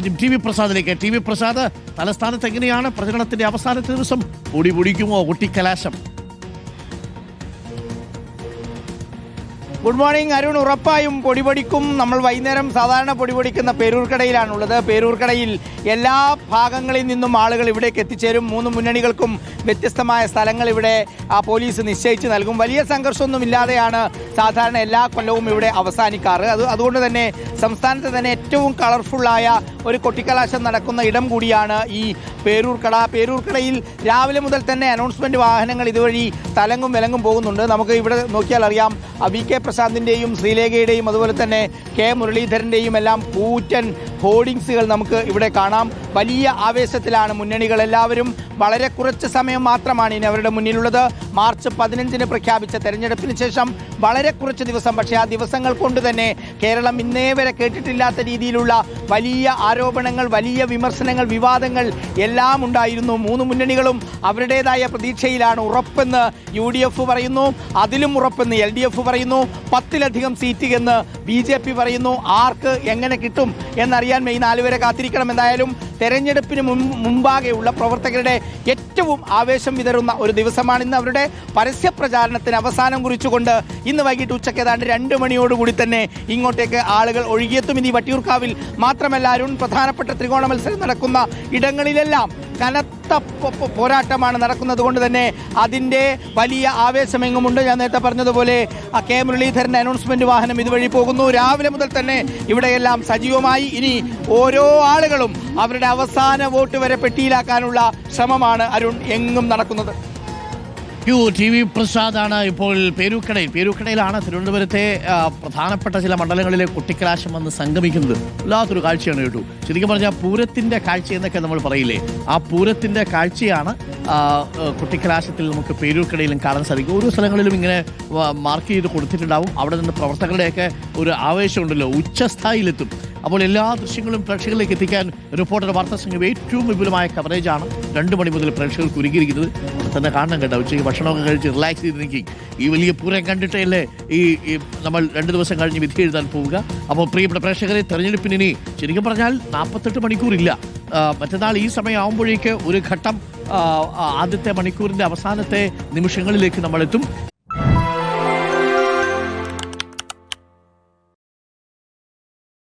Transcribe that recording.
ആദ്യം T V പ്രസാദിലേക്ക്. T V Prasad, തലസ്ഥാനത്ത് എങ്ങനെയാണ് പ്രചരണത്തിന്റെ അവസാനത്തെ ദിവസം? പൊടി പൊടിക്കുമോ കൊട്ടിക്കലാശം? Good morning Arun. ഉറപ്പായും പൊടിപൊടിക്കും. നമ്മൾ വൈകുന്നേരം സാധാരണ പൊടിപൊടിക്കുന്ന പേരൂർക്കടയിലാണുള്ളത്. പേരൂർക്കടയിൽ എല്ലാ ഭാഗങ്ങളിൽ നിന്നും ആളുകൾ ഇവിടേക്ക് എത്തിച്ചേരും. മൂന്ന് മുന്നണികൾക്കും വ്യത്യസ്തമായ സ്ഥലങ്ങൾ ഇവിടെ പോലീസ് നിശ്ചയിച്ച് നൽകും. വലിയ സംഘർഷമൊന്നുമില്ലാതെയാണ് സാധാരണ എല്ലാ കൊല്ലവും ഇവിടെ അവസാനിക്കാറ്. അതുകൊണ്ട് തന്നെ സംസ്ഥാനത്ത് തന്നെ ഏറ്റവും കളർഫുള്ളായ ഒരു കൊട്ടിക്കലാശം നടക്കുന്ന ഇടം കൂടിയാണ് ഈ പേരൂർക്കട. പേരൂർക്കടയിൽ രാവിലെ മുതൽ തന്നെ അനൗൺസ്മെൻറ്റ് വാഹനങ്ങൾ ഇതുവഴി തലങ്ങും വിലങ്ങും പോകുന്നുണ്ട്. നമുക്ക് ഇവിടെ നോക്കിയാൽ അറിയാം, വി കെ പ്രശാന്തിൻ്റെയും ശ്രീലേഖയുടെയും അതുപോലെ തന്നെ കെ മുരളീധരൻ്റെയും എല്ലാം കൂറ്റൻ ഹോർഡിങ്സുകൾ നമുക്ക് ഇവിടെ കാണാം. വലിയ ആവേശത്തിലാണ് മുന്നണികൾ എല്ലാവരും. വളരെ കുറച്ച് സമയം മാത്രമാണ് ഇനി അവരുടെ മുന്നിലുള്ളത്. മാർച്ച് 15 പ്രഖ്യാപിച്ച തെരഞ്ഞെടുപ്പിന് ശേഷം വളരെ കുറച്ച് ദിവസം, പക്ഷേ ആ ദിവസങ്ങൾ കൊണ്ട് തന്നെ കേരളം ഇന്നേ വരെ കേട്ടിട്ടില്ലാത്ത രീതിയിലുള്ള വലിയ ആരോപണങ്ങൾ, വലിയ വിമർശനങ്ങൾ, വിവാദങ്ങൾ എല്ലാം ഉണ്ടായിരുന്നു. മൂന്ന് മുന്നണികളും അവരുടേതായ പ്രതീക്ഷയിലാണ്. ഉറപ്പെന്ന് UDF പറയുന്നു, അതിലും ഉറപ്പെന്ന് LDF പറയുന്നു, 10-ലധികം സീറ്റ് എന്ന് BJP പറയുന്നു. ആർക്ക് എങ്ങനെ കിട്ടും എന്നറിയാൻ മെയ് 4 വരെ കാത്തിരിക്കണം. എന്തായാലും തെരഞ്ഞെടുപ്പിന് മുമ്പാകെയുള്ള പ്രവർത്തകരുടെ ഏറ്റവും ആവേശം വിതറുന്ന ഒരു ദിവസമാണ് ഇന്ന്. അവരുടെ പരസ്യ പ്രചാരണത്തിന് അവസാനം കുറിച്ചുകൊണ്ട് ഇന്ന് വൈകിട്ട് ഉച്ചയ്ക്ക് ഏതാണ്ട് 2 മണിയോടുകൂടി തന്നെ ഇങ്ങോട്ടേക്ക് ആളുകൾ ഒഴുകിയെത്തും. ഇനി വട്ടിയൂർക്കാവിൽ മാത്രമല്ല അരുൺ, പ്രധാനപ്പെട്ട ത്രികോണ മത്സരം നടക്കുന്ന ഇടങ്ങളിലെല്ലാം കനത്ത പോരാട്ടമാണ് നടക്കുന്നത് കൊണ്ട് തന്നെ അതിൻ്റെ വലിയ ആവേശമെങ്ങുമുണ്ട്. ഞാൻ നേരത്തെ പറഞ്ഞതുപോലെ കെ മുരളീധരൻ്റെ അനൗൺസ്മെൻറ്റ് വാഹനം ഇതുവഴി പോകുന്നു. രാവിലെ മുതൽ തന്നെ ഇവിടെയെല്ലാം സജീവമായി. ഇനി ഓരോ ആളുകളും അവരുടെ അവസാന വോട്ട് വരെ പെട്ടിയിലാക്കാനുള്ള ശ്രമമാണ് അരുൺ എങ്ങും നടക്കുന്നത്. ടി വി പ്രസാദാണ് ഇപ്പോൾ പേരൂർക്കടയിലാണ് തിരുവനന്തപുരത്തെ പ്രധാനപ്പെട്ട ചില മണ്ഡലങ്ങളിലെ കൊട്ടിക്കലാശം വന്ന് സംഗമിക്കുന്നത്. വല്ലാത്തൊരു കാഴ്ചയാണ് കേട്ടു. ശരിക്കും പറഞ്ഞാൽ പൂരത്തിൻ്റെ കാഴ്ച എന്നൊക്കെ നമ്മൾ പറയില്ലേ, ആ പൂരത്തിൻ്റെ കാഴ്ചയാണ് കൊട്ടിക്കലാശത്തിൽ നമുക്ക് പേരൂർക്കടയിലും കാണാൻ സാധിക്കും. ഓരോ സ്ഥലങ്ങളിലും ഇങ്ങനെ മാർക്ക് ചെയ്ത് കൊടുത്തിട്ടുണ്ടാവും. അവിടെ നിന്ന് പ്രവർത്തകരുടെയൊക്കെ ഒരു ആവേശമുണ്ടല്ലോ, ഉച്ചസ്ഥായിലെത്തും. അപ്പോൾ എല്ലാ ദൃശ്യങ്ങളും പ്രേക്ഷകരിലേക്ക് എത്തിക്കാൻ റിപ്പോർട്ടർ വാർത്താ സംഘം ഏറ്റവും വിപുലമായ കവറേജാണ് 2 മണി മുതൽ പ്രേക്ഷകർക്ക് ഒരുക്കിയിരിക്കുന്നത്. തന്നെ കാണണം കേട്ടോ. ഉച്ചയ്ക്ക് ഭക്ഷണമൊക്കെ കഴിച്ച് റിലാക്സ് ചെയ്ത് നിൽക്കി ഈ വലിയ പൂരം കണ്ടിട്ടല്ലേ ഈ നമ്മൾ 2 ദിവസം കഴിഞ്ഞ് വിധി എഴുതാൻ പോവുക. അപ്പോൾ പ്രിയപ്പെട്ട പ്രേക്ഷകരെ, തെരഞ്ഞെടുപ്പിന് ഇനി ശരിക്കും പറഞ്ഞാൽ 48 മണിക്കൂറില്ല. മറ്റന്നാൾ ഈ സമയമാകുമ്പോഴേക്ക് ഒരു ഘട്ടം ആദ്യത്തെ മണിക്കൂറിൻ്റെ അവസാനത്തെ നിമിഷങ്ങളിലേക്ക് നമ്മളെത്തും.